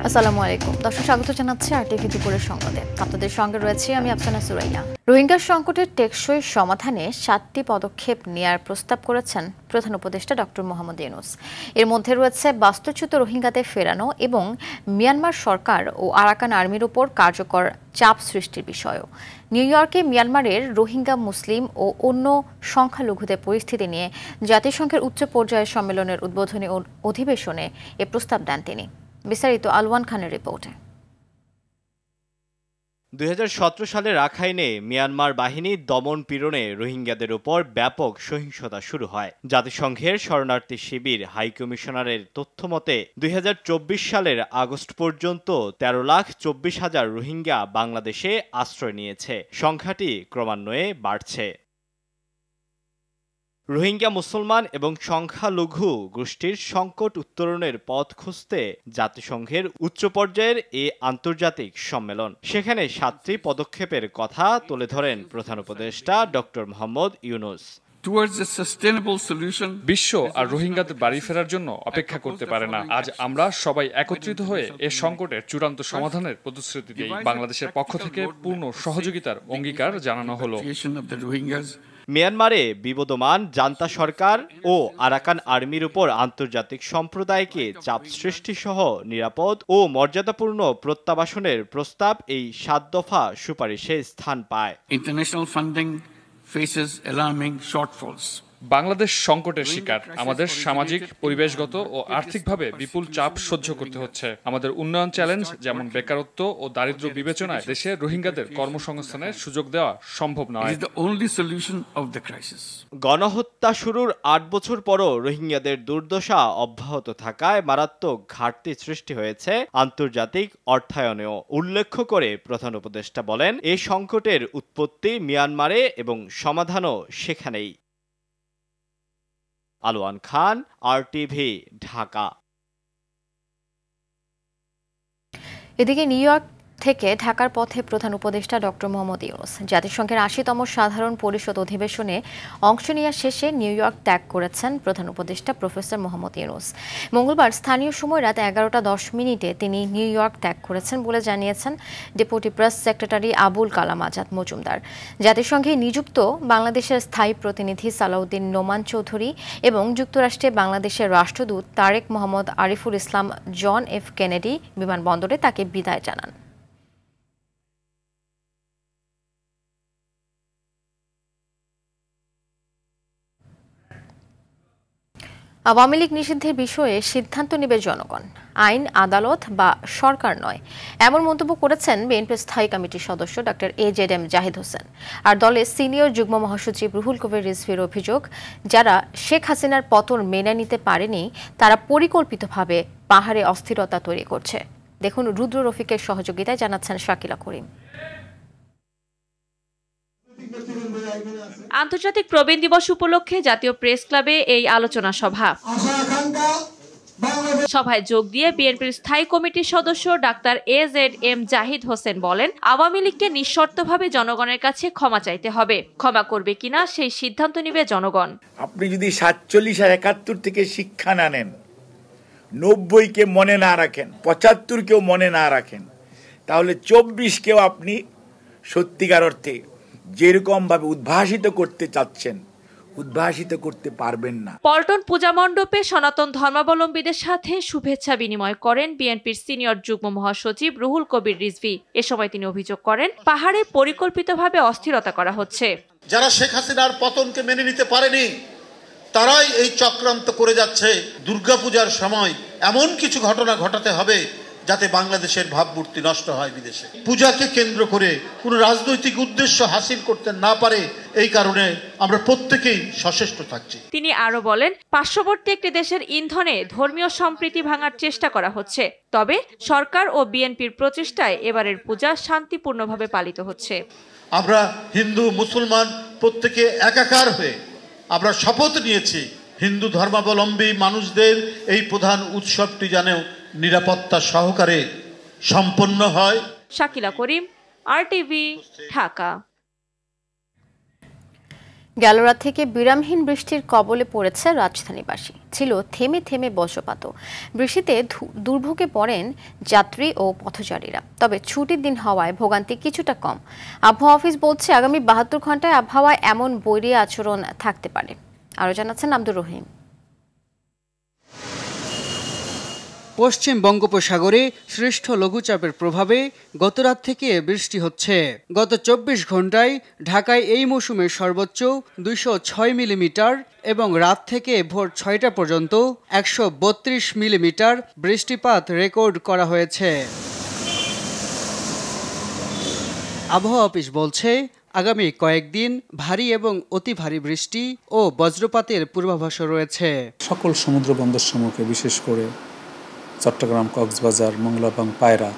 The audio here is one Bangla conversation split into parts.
আসসালামু আলাইকুম দর্শক, স্বাগত জানাচ্ছি আরটিভি দুপুরের সংবাদে। আপনাদের সঙ্গে রয়েছে আমি আফসানা সুরাইয়া। রোহিঙ্গা সংকটের টেকসই সমাধানে 7টি পদক্ষেপ নেয়ার প্রস্তাব করেছেন প্রধান উপদেষ্টা ডক্টর মোহাম্মদ ইউনূস। এর মধ্যে রয়েছে বাস্তুচ্যুত রোহিঙ্গাদের ফেরানো এবং মিয়ানমার সরকার ও আরাকান আর্মির উপর কার্যকর চাপ সৃষ্টির বিষয়ও। নিউ ইয়র্কে মিয়ানমারের রোহিঙ্গা, মুসলিম ও অন্য সংখ্যালঘুদের পরিস্থিতি নিয়ে জাতিসংঘের উচ্চ পর্যায়ের সম্মেলনের উদ্বোধনী অধিবেশনে এ প্রস্তাব দেন তিনি। বিস্তারিত আলওয়ান খানের রিপোর্টে। 2017 সালে রাখাইনে মিয়ানমার বাহিনীর দমন পীড়নে রোহিঙ্গাদের উপর ব্যাপক সহিংসতা শুরু হয়। জাতিসংঘের শরণার্থী শিবির হাই কমিশনারের তথ্যমতে 2024 সালের আগস্ট পর্যন্ত 13,24,000 রোহিঙ্গা বাংলাদেশে আশ্রয় নিয়েছে। সংখ্যাটি ক্রমান্বয়ে বাড়ছে। রোহিঙ্গা, মুসলমান এবং সংখ্যালঘু গোষ্ঠীর সংকট উত্তরণের পথ খুঁজতে জাতিসংঘের উচ্চ পর্যায়ের এ আন্তর্জাতিক সম্মেলন। সেখানে 7টি পদক্ষেপের কথা তুলে ধরেন প্রধান উপদেষ্টা ডক্টর মোহাম্মদ ইউনূস। বিশ্ব আর রোহিঙ্গাদের বাড়ি ফেরার জন্য অপেক্ষা করতে পারে না। আজ আমরা সবাই একত্রিত হয়ে এ সংকটের চূড়ান্ত সমাধানের প্রতিশ্রুতি দিই। বাংলাদেশের পক্ষ থেকে পূর্ণ সহযোগিতার অঙ্গীকার জানানো হলো। মিয়ানমারে বিবদমান জান্তা সরকার ও আরাকান আর্মির উপর আন্তর্জাতিক সম্প্রদায়কে চাপ সৃষ্টি সহ নিরাপদ ও মর্যাদাপূর্ণ প্রত্যাবাসনের প্রস্তাব এই 7 দফা সুপারিশে স্থান পায়। International funding faces alarming শর্টফলস। Bangladesh সংকটের শিকার। আমাদের সামাজিক, পরিবেশগত ও আর্থিকভাবে বিপুল চাপ সহ্য করতে হচ্ছে। আমাদের উন্নয়ন চ্যালেঞ্জ, যেমন বেকারত্ব ও দারিদ্র্য বিবেচনায় দেশে রোহিঙ্গাদের কর্মসংস্থানের সুযোগ দেওয়া সম্ভব নয়। গণহত্যা শুরুর 8 বছর পরও রোহিঙ্গাদের দুর্দশা অব্যাহত থাকায় মারাত্মক ঘাটতি সৃষ্টি হয়েছে আন্তর্জাতিক অর্থায়নেও। উল্লেখ করে প্রধান উপদেষ্টা বলেন, এই সংকটের উৎপত্তি মিয়ানমারে এবং সমাধানও সেখানেই। আলওয়ান খান, আরটিভি, ঢাকা। এদিকে নিউ ইয়র্ক থেকে ঢাকার পথে প্রধান উপদেষ্টা ডক্টর মোহাম্মদ ইউনূস জাতিসংঘের 80তম সাধারণ পরিষদ অধিবেশনে অংশ নেওয়া শেষে নিউ ইয়র্ক ত্যাগ করেছেন প্রধান উপদেষ্টা প্রফেসর মোহাম্মদ ইউনূস। মঙ্গলবার স্থানীয় সময় রাত 11:10 তিনি নিউ ইয়র্ক ত্যাগ করেছেন বলে জানিয়েছেন deputy press secretary Abul Kalam Azad Majumdar. জাতিসংঘে নিযুক্ত বাংলাদেশের স্থায়ী প্রতিনিধি সালাউদ্দিন নোমান চৌধুরী এবং যুক্তরাষ্ট্রে বাংলাদেশের রাষ্ট্রদূত Tarique Mohammad Ariful Islam John F Kennedy বিমানবন্দরে তাকে বিদায় জানান। আওয়ামী লীগ নিষিদ্ধের বিষয়ে সিদ্ধান্ত নেবে জনগণ, আইন, আদালত বা সরকার নয়, এমন মন্তব্য করেছেন বিএনপি স্থায়ী কমিটির সদস্য ডক্টর AZM জাহিদ হোসেন। আর দলের সিনিয়র যুগ্ম মহাসচিব রুহুল কবির রিজভীর অভিযোগ, যারা শেখ হাসিনার পতন মেনে নিতে পারেনি তারা পরিকল্পিতভাবে পাহাড়ে অস্থিরতা তৈরি করছে। দেখুন রুদ্র রফিকের সহযোগিতায় জানাচ্ছেন শাকিলা করিম। আন্তর্জাতিক প্রবীণ দিবস উপলক্ষে জাতীয় প্রেস ক্লাবে এই আলোচনা সভায় যোগ দিয়ে বিএনপির স্থায়ী কমিটির সদস্য ডাক্তার AZM জাহিদ হোসেন বলেন, আওয়ামী লীগকে নিঃশর্তভাবে জনগণের কাছে ক্ষমা চাইতে হবে। ক্ষমা করবে কিনা সেই সিদ্ধান্ত নেবে জনগণ। আপনি যদি 47 আর 71 থেকে শিক্ষা না নেন, 90-কে মনে না রাখেন, 75-কেও মনে না রাখেন, তাহলে 24-কেও আপনি সত্যিকার অর্থে যেরকম ভাবে উদ্ভাসিত করতে চাচ্ছেন উদ্ভাসিত করতে পারবেন না। পল্টন পূজা মণ্ডপে সনাতন ধর্মাবলম্বীদের সাথে শুভেচ্ছা বিনিময় করেন বিএনপির সিনিয়র যুগ্ম মহাসচিব রুহুল কবির রিজভী। এ সময় তিনি অভিযোগ করেন, পাহাড়ে পরিকল্পিতভাবে অস্থিরতা করা হচ্ছে। যারা শেখ হাসিনার পতনকে মেনে নিতে পারেনি তারাই এই চক্রান্ত করে যাচ্ছে। দুর্গাপূজার সময় এমন কিছু ঘটনা ঘটাতে হবে যাতে বাংলাদেশের ভাবমূর্তি নষ্ট হয় বিদেশে। পূজাকে কেন্দ্র করে কোনো রাজনৈতিক উদ্দেশ্য হাসিল করতে না পারে, এই কারণে আমরা প্রত্যেকেই সচেষ্ট থাকছি। তিনি আরো বলেন, পার্শ্ববর্তী একটি দেশের ইন্ধনে ধর্মীয় সম্প্রীতি ভাঙার চেষ্টা করা হচ্ছে। তবে সরকার ও বিএনপির প্রচেষ্টায় এবারের পূজা শান্তিপূর্ণভাবে পালিত হচ্ছে। আমরা হিন্দু, মুসলমান প্রত্যেকে একাকার হয়ে আমরা শপথ নিয়েছি, হিন্দু ধর্মাবলম্বী মানুষদের এই প্রধান উৎসবটি যেন নিরাপত্তা সহকারে সম্পন্ন হয়। শাকিলা করিম, আরটিভি, ঢাকা। গেল রাত থেকে বিরামহীন বৃষ্টির কবলে পড়েছে রাজধানীবাসী। ছিল থেমে থেমে বজ্রপাত। বৃষ্টিতে দুর্ভোগে পড়েন যাত্রী ও পথচারীরা। তবে ছুটির দিন হওয়ায় ভোগান্তি কিছুটা কম। আবহাওয়া অফিস বলছে আগামী 72 ঘন্টায় আবহাওয়ায় এমন বৈরী আচরণ থাকতে পারে। আরও জানাচ্ছেন আব্দুর রহিম। পশ্চিম বঙ্গোপসাগরে সৃষ্ট লঘুচাপের প্রভাবে গতরাত থেকে বৃষ্টি হচ্ছে। গত 24 ঘন্টায় ঢাকায় এই মৌসুমের সর্বোচ্চ 206 মিলিমিটার এবং রাত থেকে ভোর 6টা পর্যন্ত 132 মিলিমিটার বৃষ্টিপাত রেকর্ড করা হয়েছে। আবহাওয়া অফিস বলছে আগামী কয়েকদিন ভারী এবং অতি ভারী বৃষ্টি ও বজ্রপাতের পূর্বাভাস রয়েছে। সকল সমুদ্র বন্দরসমূহকে বিশেষ করে চট্টগ্রাম, কক্সবাজার, মংলা এবং পায়রা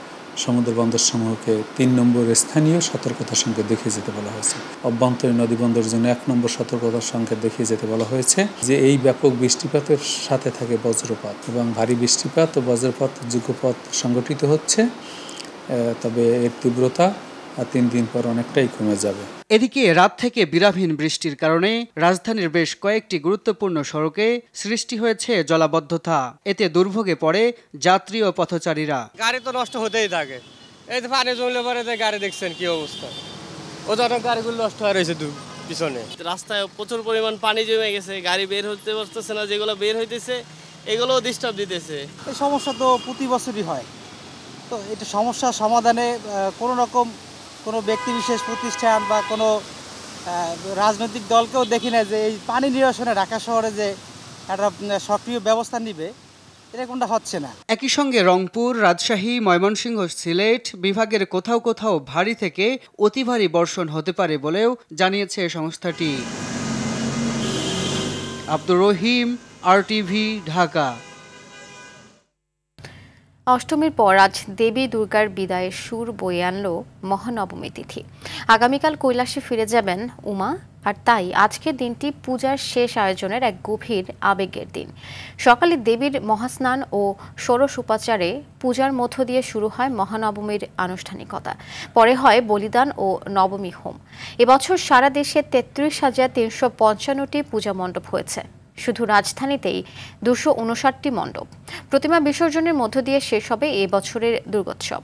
সমুদ্র বন্দরসমূহকে 3 নম্বর স্থানীয় সতর্কতার সংকেত দেখিয়ে যেতে বলা হয়েছে। অভ্যন্তরীণ নদী বন্দরের জন্য 1 নম্বর সতর্কতার সংকেত দেখিয়ে যেতে বলা হয়েছে যে এই ব্যাপক বৃষ্টিপাতের সাথে থাকে বজ্রপাত এবং ভারী বৃষ্টিপাত ও বজ্রপাত যুগপৎ সংঘটিত হচ্ছে। তবে এর তীব্রতা 3 দিন পর অনেকটাই কমে যাবে। এদিকে রাত থেকে বিরামহীন বৃষ্টির কারণে রাজধানীর বেশ কয়েকটি গুরুত্বপূর্ণ সড়কে সৃষ্টি হয়েছে জলাবদ্ধতা। এতে দুর্ভোগে পড়ে যাত্রী ও পথচারীরা। গাড়ি তো নষ্ট হতেই থাকে। এই যে পানি জমলে পরে গাড়ি দেখছেন কি অবস্থা, ওদের গাড়িগুলো নষ্ট হয়ে রয়েছে পিছনে। রাস্তায় প্রচুর পরিমাণ পানি জমে গেছে, গাড়ি বের হতে পারতেছে না, যেগুলো বের হইতেছে এগুলোও ডিস্টার্ব দিতেছে। এই সমস্যা তো প্রতি বছরই হয়। তো এটা সমস্যা সমাধানে কোনো ব্যক্তি বিশেষ প্রতিষ্ঠান বা কোনো রাজনৈতিক দলকেও দেখি না যে এই পানি নিরসনে ঢাকা শহরে যে একটা সক্রিয় ব্যবস্থা নিবে, এটা কোনটা হচ্ছে না। একই সঙ্গে রংপুর, রাজশাহী, ময়মনসিংহ, সিলেট বিভাগের কোথাও কোথাও ভারী থেকে অতি ভারী বর্ষণ হতে পারে বলেও জানিয়েছে সংস্থাটি। আব্দুর রহিম, RTV, ঢাকা। অষ্টমীর পর আজ দেবী দুর্গার বিদায়ের সুর বয়ে আনল মহানবমী তিথি। আগামীকাল কৈলাসে ফিরে যাবেন উমা, আর তাই আজকের দিনটি পূজার শেষ আয়োজনের এক গভীর আবেগের দিন। সকালে দেবীর মহাস্নান ও ষোড়শ উপাচারে পূজার মধ্য দিয়ে শুরু হয় মহানবমীর আনুষ্ঠানিকতা। পরে হয় বলিদান ও নবমী হোম। এবছর সারা দেশে 33,355টি পূজা মণ্ডপ হয়েছে। শুধু রাজধানীতেই 259টি মণ্ডপ। প্রতিমা বিসর্জনের মধ্য দিয়ে শেষ হবে এই বছরের দুর্গোৎসব।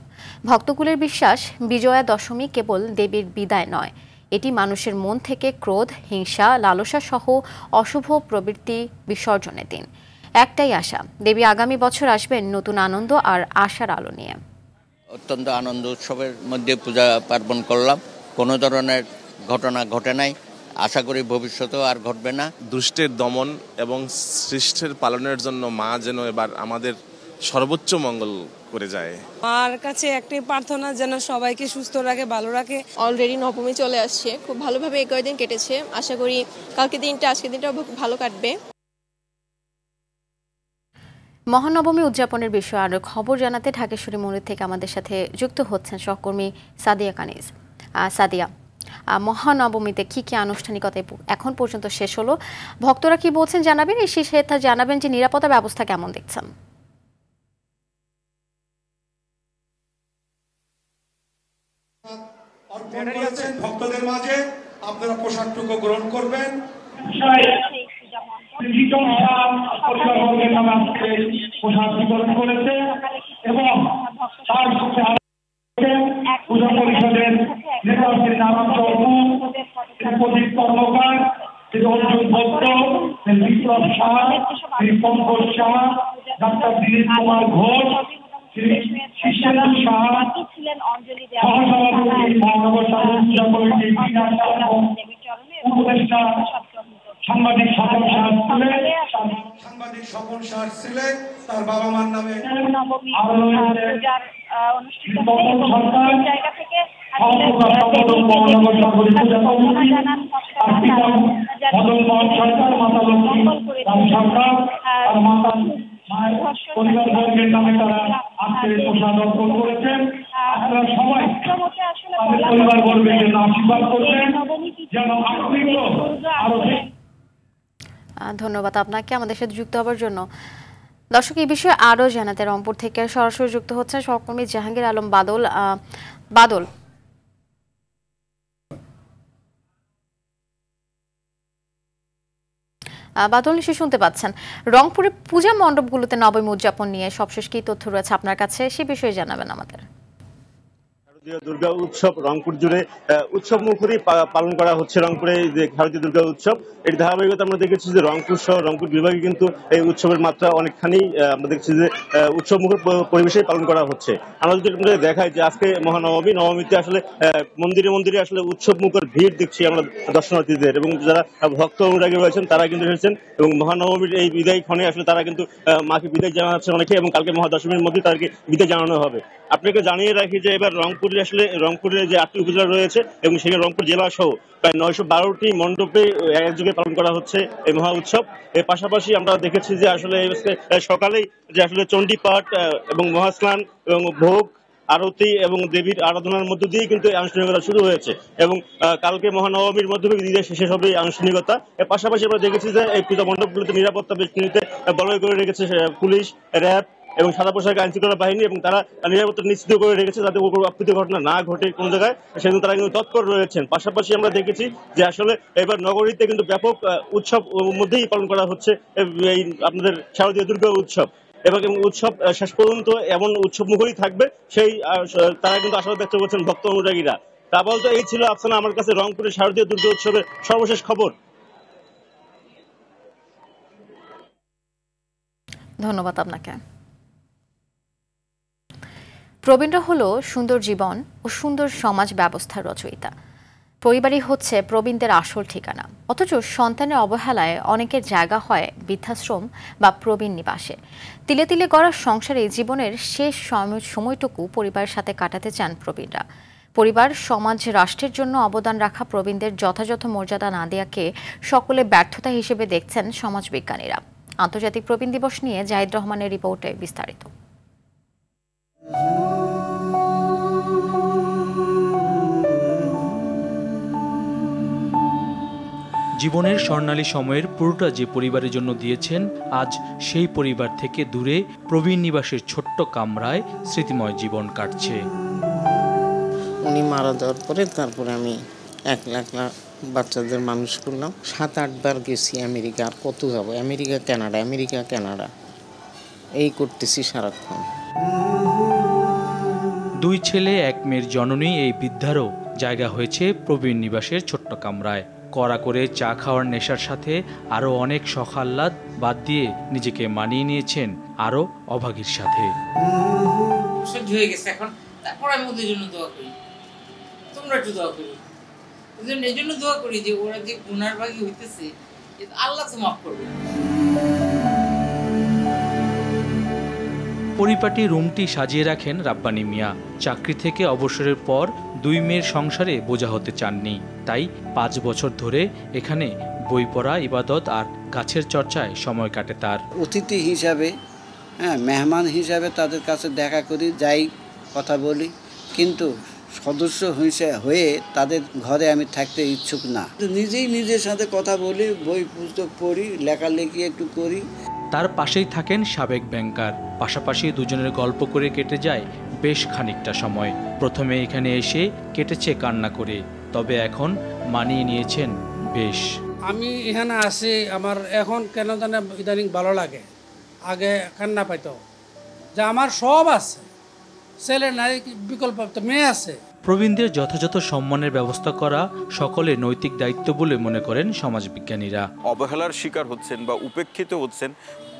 ভক্তকুলের বিশ্বাস, বিজয়া দশমী কেবল দেবীর বিদায় নয়, এটি মানুষের মন থেকে ক্রোধ, হিংসা, লালসা সহ অশুভ প্রবৃত্তি বিসর্জনের দিন। একটাই আশা, দেবী আগামী বছর আসবেন নতুন আনন্দ আর আশার আলো নিয়ে। অত্যন্ত আনন্দ উৎসবের মধ্যে পূজা পার্বণ করলাম, কোনো ধরনের ঘটনা ঘটে নাই, আশা করি ভবিষ্যতেও আর ঘটবে না। দুষ্টের দমন এবং সৃষ্টির পালনের জন্য মা যেন এবার আমাদের সর্বোচ্চ মঙ্গল করে যায়। মার কাছে একটাই প্রার্থনা, যেন সবাইকে সুস্থ রাখে, ভালো রাখে। অলরেডি নবমী চলে আসছে, খুব ভালোভাবে এই কয়েকদিন কেটেছে। আশা করি আজকের দিনটাও ভালো কাটবে। মহানবমী উদযাপনের বিষয়ে আরো খবর জানাতে ঢাকেশ্বরী মন্দির থেকে আমাদের সাথে যুক্ত হচ্ছেন সহকর্মী সাদিয়া কানিজ। সাদিয়া, মহানবমীতে কি কি আনুষ্ঠানিকতা এখন পর্যন্ত শেষ হলো, ভক্তরা কি বলছেন জানাবেন, এই শেষে জানাবেন যে নিরাপত্তা ব্যবস্থা কেমন দেখছেন? ভক্তদের মাঝে আপনারা পোশাকটুকু গ্রহণ করবেন। পোশাক বিতরণ করেছে এবং তার সাথে পূজা পরিষদের নেতাদের নারায়ণ চৌধু, প্রদীপ কর্মকার, অর্জুন ভক্ত, বিপ্লব শাহ, পঙ্কজ শাহ, ডাক্তার দিলীপ কুমার ঘোষ, শিশেন্দু শাহ, সহসভাপতি মহানগর পূজা কমিটির উপদেষ্টা সাংবাদিক স্বপন শাহ ছিলে, তার বাবা মার নামে পরিবারবর্গের নামে তারা আজকে পোশাক অর্পণ করেছেন। আপনারা সবাই পরিবারবর্গের জন্য আশীর্বাদ করবেন যেন আরো। ধন্যবাদ আপনাকে আমাদের সাথে যুক্ত হওয়ার জন্য। দর্শক, এই বিষয়ে আরো জানাতে রংপুর থেকে সরাসরি যুক্ত হচ্ছেন সহকর্মী জাহাঙ্গীর আলম বাদল। বাদল নিশ্চয়ই শুনতে পাচ্ছেন, রংপুরে পূজা মণ্ডপগুলোতে নবমী উদযাপন নিয়ে সবশেষ কি তথ্য রয়েছে আপনার কাছে, সে বিষয়ে জানাবেন আমাদের। দুর্গা উৎসব রংপুর জুড়ে উৎসব মুখরই পালন করা হচ্ছে। রংপুরে যে শারদীয় দুর্গা উৎসব, এর ধারাবাহিকতা আমরা দেখেছি যে রংপুর সহ রংপুর বিভাগে কিন্তু এই উৎসবের মাত্রা অনেকখানি আমরা দেখছি যে উৎসব মুখর পরিবেশে পালন করা হচ্ছে। আমরা যদি দেখাই যে আজকে নবমীতে আসলে মন্দিরে মন্দিরে আসলে উৎসব মুখর ভিড় দেখছি আমরা দর্শনার্থীদের, এবং যারা ভক্ত অনুরাগী রয়েছেন তারা কিন্তু এসেছেন এবং মহানবমীর এই বিদায় ক্ষণে আসলে তারা কিন্তু মাকে বিদায় জানাচ্ছে অনেকে, এবং কালকে মহাদশমীর মধ্যে তাদেরকে বিদায় জানানো হবে। আপনাকে জানিয়ে রাখি যে এবার রংপুরের যে 8টি উপজেলা রয়েছে এবং সেখানে রংপুর জেলা সহ প্রায় 912টি মণ্ডপে একযোগে পালন করা হচ্ছে এই মহা উৎসব। এর পাশাপাশি আমরা দেখেছি যে আসলে সকালেই যে আসলে চণ্ডী পাঠ এবং মহাস্নান এবং ভোগ আরতি এবং দেবীর আরাধনার মধ্য দিয়ে কিন্তু আনুষ্ঠানিকতা শুরু হয়েছে, এবং কালকে মহানবমীর মধ্যে বিদায় শেষ হবে এই আনুষ্ঠানিকতা। এর পাশাপাশি আমরা দেখেছি যে এই পূজা মণ্ডপগুলোতে নিরাপত্তা বেষ্টনীতে বলয় করে রেখেছে পুলিশ, র্যাব এবং সাদা পোশাক আইন শৃঙ্খলা বাহিনী, এবং তারা নিরাপত্তা নিশ্চিত করে রেখেছে যাতে কোনো অপ্রীতিকর ঘটনা না ঘটে কোন জায়গায়, সেজন্য তারা কিন্তু তৎপর রয়েছেন। পাশাপাশি আমরা দেখেছি যে আসলে এবার নগরীতে কিন্তু ব্যাপক উৎসব মধ্যেই পালন করা হচ্ছে এই আপনাদের শারদীয় দুর্গা উৎসব, এবং উৎসব শেষ পর্যন্ত এমন উৎসব মুখরই থাকবে সেই তারা কিন্তু আশা ব্যক্ত করছেন ভক্ত অনুরাগীরা। তা বলতে এই ছিল আফসানা আমার কাছে রংপুরের শারদীয় দুর্গা উৎসবের সর্বশেষ খবর। ধন্যবাদ আপনাকে। প্রবীণরা হলো সুন্দর জীবন ও সুন্দর সমাজ ব্যবস্থার রচয়িতা। পরিবারই হচ্ছে প্রবীণদের আসল ঠিকানা, অথচ সন্তানের অবহেলায় অনেকের জায়গা হয় বৃদ্ধাশ্রম বা প্রবীণ নিবাসে। তিলে তিলে গড়া সংসারে জীবনের শেষ সময়টুকু পরিবারের সাথে কাটাতে চান প্রবীণরা। পরিবার, সমাজ, রাষ্ট্রের জন্য অবদান রাখা প্রবীণদের যথাযথ মর্যাদা না দেওয়াকে সকলে ব্যর্থতা হিসেবে দেখছেন সমাজবিজ্ঞানীরা। আন্তর্জাতিক প্রবীণ দিবস নিয়ে জাহিদ রহমানের রিপোর্টে বিস্তারিত। জীবনের স্বর্ণালী সময়ের পুরোটা যে পরিবারের জন্য দিয়েছেন, আজ সেই পরিবার থেকে দূরে প্রবীণ নিবাসের ছোট্ট কামরায় স্মৃতিময় জীবন কাটছে। উনি মারা যাওয়ার পরে তারপরে আমি একলা বাচ্চাদের মানুষ করলাম। 7-8 বার গেছি আমেরিকা, আর কত যাবো, আমেরিকা কানাডা এই করতেছি সারাক্ষণ। 2 ছেলে 1 মেয়ের জননী এই বৃদ্ধারও জায়গা হয়েছে প্রবীণ নিবাসের ছোট্ট কামরায়। কড়া করে চা খাওয়ার নেশার সাথে আরো অনেক শখ আহ্লাদ বাদ দিয়ে নিজেকে মানিয়ে নিয়েছেন আরো অভাগীর সাথে। সহ্য হয়ে গেছে এখন, তারপর আমি ওদের জন্য দোয়া করি, তোমরা একটু দোয়া করি, এই জন্য দোয়া করি যে ওরা যে গুনার ভাগী হইতেছে আল্লাহ তো মাফ করবে। পরিপাটি রুমটি সাজিয়ে রাখেন রাব্বানী মিয়া। চাকরি থেকে অবসরের পর 2 মেয়ের সংসারে বোঝা হতে চাননি, তাই 5 বছর ধরে এখানে বই পড়া, ইবাদত আর গাছের চর্চায় সময় কাটে তার। অতিথি হিসাবে, মেহমান হিসাবে তাদের কাছে দেখা করি, যাই, কথা বলি, কিন্তু সদস্য হয়ে তাদের ঘরে আমি থাকতে ইচ্ছুক না। নিজেই নিজের সাথে কথা বলি, বই পুস্তক পড়ি, লেখালেখি একটু করি। তার পাশেই থাকেন সাবেক ব্যাংকার। পাশাপাশি দুজনের গল্প করে কেটে যায় বেশ খানিকটা সময়। প্রথমে এখানে এসে কেটেছে কান্না করে, তবে এখন মানিয়ে নিয়েছেন বেশ। আমি এখানে আছি, আমার এখন কেন জানে ইদানিং ভালো লাগে। আগে কান্না পাইতো যে আমার সব আছে, ছেলে নাই, বিকল্প মেয়ে আছে। প্রবীণদের যথাযথ সম্মানের ব্যবস্থা করা সকলের নৈতিক দায়িত্ব বলে মনে করেন সমাজবিজ্ঞানীরা। অবহেলার শিকার হচ্ছেন বা উপেক্ষিত হচ্ছেন,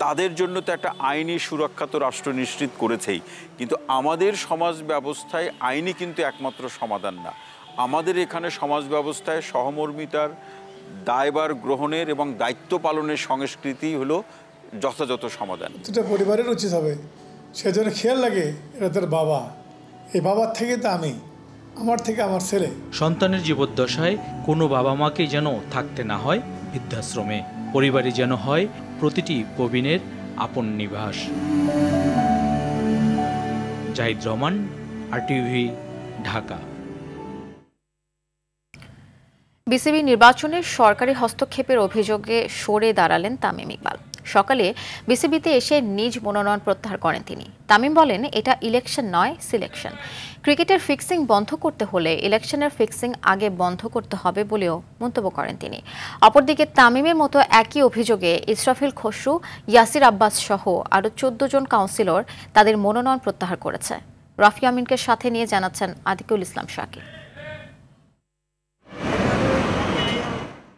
তাদের জন্য তো একটা আইনি সুরক্ষা তো রাষ্ট্র নিশ্চিত করেছেই, কিন্তু আমাদের সমাজ ব্যবস্থায় আইনি কিন্তু একমাত্র সমাধান না। আমাদের এখানে সমাজ ব্যবস্থায় সহমর্মিতার, দায়ভার গ্রহণের এবং দায়িত্ব পালনের সংস্কৃতি হলো যথাযথ সমাধান। প্রতিটা পরিবারের উচিত হবে সেজন্য খেয়াল লাগে এরা তার বাবা, এই বাবার থেকে তো আমি, আমার থেকে আমার ছেলে। সন্তানের জীবদ্দশায় কোনো বাবা মাকে যেন থাকতে না হয় বৃদ্ধাশ্রমে, পরিবারই যেন হয় প্রতিটি প্রবীণের আপন নিবাস। জাহিদ রহমান, RTV, ঢাকা। বিসিবি নির্বাচনের সরকারি হস্তক্ষেপের অভিযোগে সরে দাঁড়ালেন তামিম ইকবাল। সকালে বিসিবিতে এসে নিজ মনোনয়ন প্রত্যাহার করেন তিনি। তামিম বলেন, এটা ইলেকশন নয়, সিলেকশন। ক্রিকেটের ফিক্সিং বন্ধ করতে হলে ইলেকশনের ফিক্সিং আগে বন্ধ করতে হবে বলেও মন্তব্য করেন তিনি। অপরদিকে তামিমের মতো একই অভিযোগে ইসরাফিল খসরু, ইয়াসির আব্বাস সহ আরও 14 জন কাউন্সিলর তাদের মনোনয়ন প্রত্যাহার করেছে। রাফি আমিনকে সাথে নিয়ে জানাচ্ছেন আতিকুল ইসলাম শাকিল।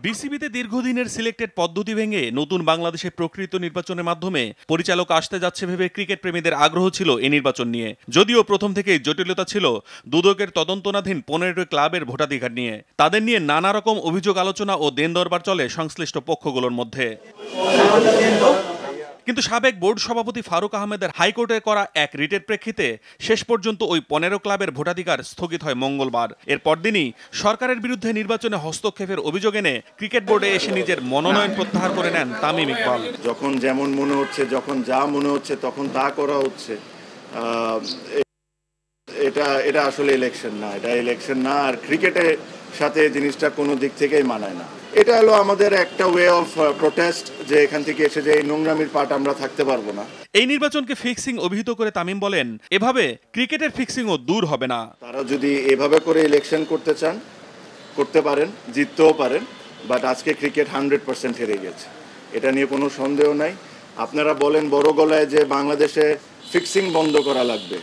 বিসিবিতে দীর্ঘদিনের সিলেক্টেড পদ্ধতি ভেঙে নতুন বাংলাদেশে প্রকৃত নির্বাচনের মাধ্যমে পরিচালক আসতে যাচ্ছে ভেবে ক্রিকেট প্রেমীদের আগ্রহ ছিল এই নির্বাচন নিয়ে। যদিও প্রথম থেকেই জটিলতা ছিল দুদকের তদন্তনাধীন 15টি ক্লাবের ভোটাধিকার নিয়ে। তাদের নিয়ে নানা রকম অভিযোগ আলোচনা ও দেন দরবার চলে সংশ্লিষ্ট পক্ষগুলোর মধ্যে। কিন্তু সাবেক বোর্ড সভাপতি ফারুক আহমেদের হাইকোর্টে করা এক রিটের প্রেক্ষিতে শেষ পর্যন্ত ওই 15 ক্লাবের ভোটাধিকার স্থগিত হয় মঙ্গলবার। এর পরদিনই সরকারের বিরুদ্ধে নির্বাচনে হস্তক্ষেপের অভিযোগ এনে ক্রিকেট বোর্ডে এসে নিজের মনোনয়ন প্রত্যাহার করে নেন তামিম ইকবাল। যখন যেমন মনে হচ্ছে, যখন যা মনে হচ্ছে তখন তা করা হচ্ছে, এটা আসলে ইলেকশন না, এটা ইলেকশন না। আর ক্রিকেটের সাথে জিনিসটা কোনো দিক থেকেই মানায় না। এটা হলো আমাদের একটা ওয়ে অফ প্রোটেস্ট, যে এখান থেকে এসে যে এই নোংরামির পার্ট আমরা থাকতে পারবো না। এই নির্বাচনকে ফিক্সিং অভিহিত করে তামিম বলেন, এভাবে ক্রিকেটের ফিক্সিংও দূর হবে না। তারা যদি এভাবে করে ইলেকশন করতে চান, করতে পারেন, জিততেও পারেন, বাট আজকে ক্রিকেট 100% হেরে গেছে, এটা নিয়ে কোনো সন্দেহ নাই। আপনারা বলেন বড় গলায় যে বাংলাদেশে ফিক্সিং বন্ধ করা লাগবে,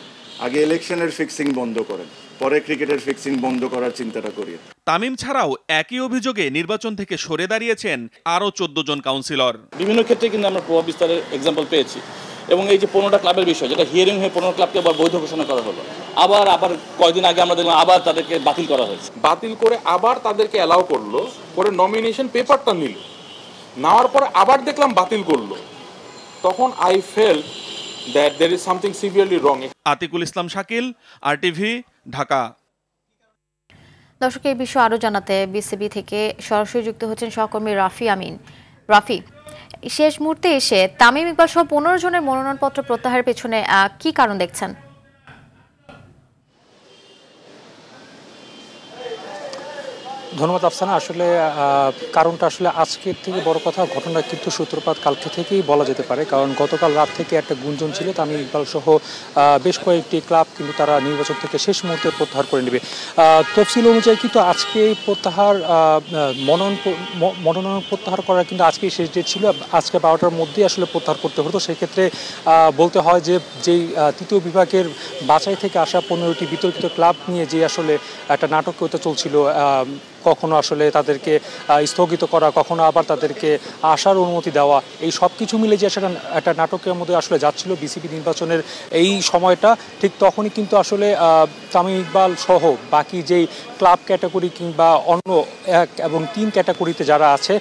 আগে ইলেকশনের ফিক্সিং বন্ধ করেন, পরে ক্রিকেটের ফিক্সিং বন্ধ করার চিন্তাটা করি। তামিম ছাড়াও একই অভিযোগে নির্বাচন থেকে সরে দাঁড়িয়েছেন আরও 14 জন কাউন্সিলর। বিভিন্ন ক্ষেত্রে কিন্তু আমরা প্রভাব বিস্তারের এক্সাম্পল পেয়েছি, এবং এই যে 15টা ক্লাবের বিষয়, যেটা হিয়ারিং হয়ে 15 ক্লাবকে আবার বৈধ ঘোষণা করা হলো, আবার কয়েকদিন আগে আমরা দেখলাম আবার তাদেরকে বাতিল করা হয়েছে। বাতিল করে আবার তাদেরকে অ্যালাউ করলো, পরে নমিনেশন পেপারটা নিল, নেওয়ার পরে আবার দেখলাম বাতিল করলো। তখন I felt that there is something severely wrong. Atiqul Islam Shakil, RTV, Dhaka. দর্শক, এই বিষয়ে আরও জানাতে বিসিবি থেকে সরাসরি যুক্ত হচ্ছেন সহকর্মী রাফি আমিন। রাফি, শেষ মুহূর্তে এসে তামিম ইকবাল সহ 15 জনের মনোনয়নপত্র প্রত্যাহারের পেছনে কি কারণ দেখছেন? ধন্যবাদ আফসানা। আসলে কারণটা আসলে আজকের থেকে বড় কথা, ঘটনা কিন্তু সূত্রপাত কালকে থেকেই বলা যেতে পারে। কারণ গতকাল রাত থেকে একটা গুঞ্জন ছিল তামিম ইকবাল সহ বেশ কয়েকটি ক্লাব কিন্তু তারা নির্বাচন থেকে শেষ মুহূর্তে প্রত্যাহার করে নেবে। তফসিল অনুযায়ী কিন্তু আজকে প্রত্যাহার মনোনয়ন প্রত্যাহার করার কিন্তু আজকেই শেষ ডেট ছিল। আজকে 12টার মধ্যেই আসলে প্রত্যাহার করতে হতো। সেক্ষেত্রে বলতে হয় যে যেই তৃতীয় বিভাগের বাছাই থেকে আসা 15টি বিতর্কিত ক্লাব নিয়ে যে আসলে একটা নাটকীয়তা চলছিল, কখনো আসলে তাদেরকে স্থগিত করা, কখনো আবার তাদেরকে আসার অনুমতি দেওয়া, এই সব কিছু মিলে যে আসলে একটা নাটকের মধ্যে আসলে যাচ্ছিল বিসিবি নির্বাচনের এই সময়টা, ঠিক তখনই কিন্তু আসলে তামিম ইকবাল সহ বাকি যেই ক্লাব ক্যাটাগরি কিংবা অন্য 1 এবং 3 ক্যাটাগরিতে যারা আছে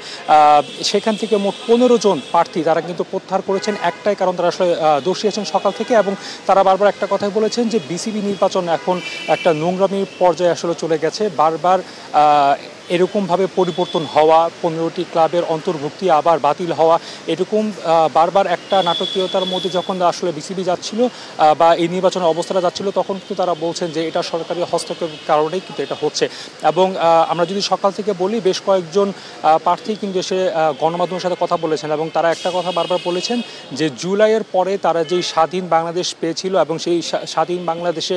সেখান থেকে মোট 15 জন প্রার্থী তারা কিন্তু প্রত্যাহার করেছেন। একটাই কারণ, তারা আসলে দোষী আছেন সকাল থেকে, এবং তারা বারবার একটা কথাই বলেছেন যে বিসিবি নির্বাচন এখন একটা নোংরামির পর্যায়ে আসলে চলে গেছে। বারবার এরকমভাবে পরিবর্তন হওয়া, 15টি ক্লাবের অন্তর্ভুক্তি আবার বাতিল হওয়া, এরকম বারবার একটা নাটকীয়তার মধ্যে যখন আসলে বিসিবি যাচ্ছিল বা এই নির্বাচনের অবস্থাটা যাচ্ছিল, তখন কিন্তু তারা বলছেন যে এটা সরকারি হস্তক্ষেপের কারণেই কিন্তু এটা হচ্ছে। এবং আমরা যদি সকাল থেকে বলি, বেশ কয়েকজন প্রার্থী কিন্তু এসে গণমাধ্যমের সাথে কথা বলেছেন, এবং তারা একটা কথা বারবার বলেছেন যে জুলাইয়ের পরে তারা যেই স্বাধীন বাংলাদেশ পেয়েছিল এবং সেই স্বাধীন বাংলাদেশে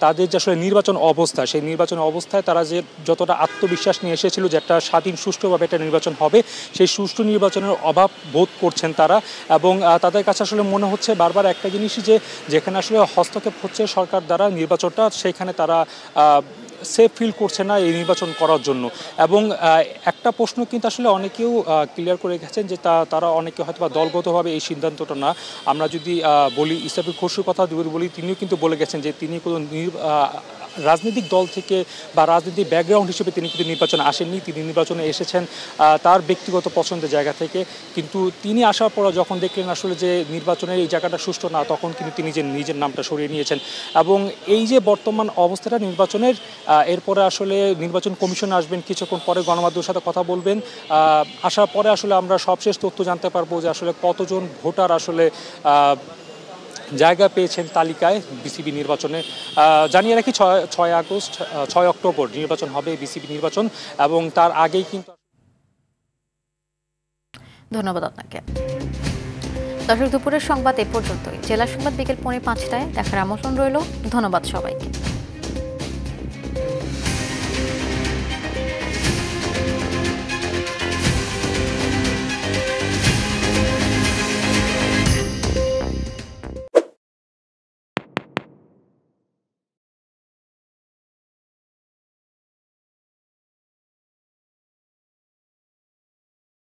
তাদের যে আসলে নির্বাচন অবস্থা, সেই নির্বাচন অবস্থায় তারা যে যতটা আত্মবিশ্বাস নিয়ে এসেছিল যে একটা স্বাধীন সুষ্ঠুভাবে একটা নির্বাচন হবে, সেই সুষ্ঠু নির্বাচনের অভাব বোধ করছেন তারা। এবং তাদের কাছে আসলে মনে হচ্ছে বারবার একটা জিনিসই, যে যেখানে আসলে হস্তক্ষেপ হচ্ছে সরকার দ্বারা নির্বাচনটা, সেখানে তারা সেফ ফিল করছে না এই নির্বাচন করার জন্য। এবং একটা প্রশ্ন কিন্তু আসলে অনেকেও ক্লিয়ার করে গেছেন যে তারা অনেকে হয়তো বা দলগতভাবে এই সিদ্ধান্তটা না। আমরা যদি বলি ইসরাফিল খসরুর কথা বলি, তিনিও কিন্তু বলে গেছেন যে তিনি কোনো রাজনৈতিক দল থেকে বা রাজনৈতিক ব্যাকগ্রাউন্ড হিসেবে তিনি কিন্তু নির্বাচনে আসেননি। তিনি নির্বাচনে এসেছেন তার ব্যক্তিগত পছন্দের জায়গা থেকে, কিন্তু তিনি আসার পর যখন দেখলেন আসলে যে নির্বাচনের এই জায়গাটা সুষ্ঠু না, তখন কিন্তু তিনি নিজের নামটা সরিয়ে নিয়েছেন। এবং এই যে বর্তমান অবস্থাটা নির্বাচনের, এরপরে আসলে নির্বাচন কমিশন আসবেন, কিছুক্ষণ পরে গণমাধ্যমের সাথে কথা বলবেন। আসার পরে আসলে আমরা সবশেষ তথ্য জানতে পারবো যে আসলে কতজন ভোটার আসলে জায়গা পেয়েছেন তালিকায় বিসিবি নির্বাচনে। জানিয়ে রাখি 6 অক্টোবর নির্বাচন হবে, বিসিবি নির্বাচন, এবং তার আগেই কিন্তু। ধন্যবাদ আপনাকে। দর্শক, দুপুরের সংবাদ এ পর্যন্তই। জেলা সংবাদ বিকেল 4:05টায় দেখার আমন্ত্রণ রইল। ধন্যবাদ সবাইকে।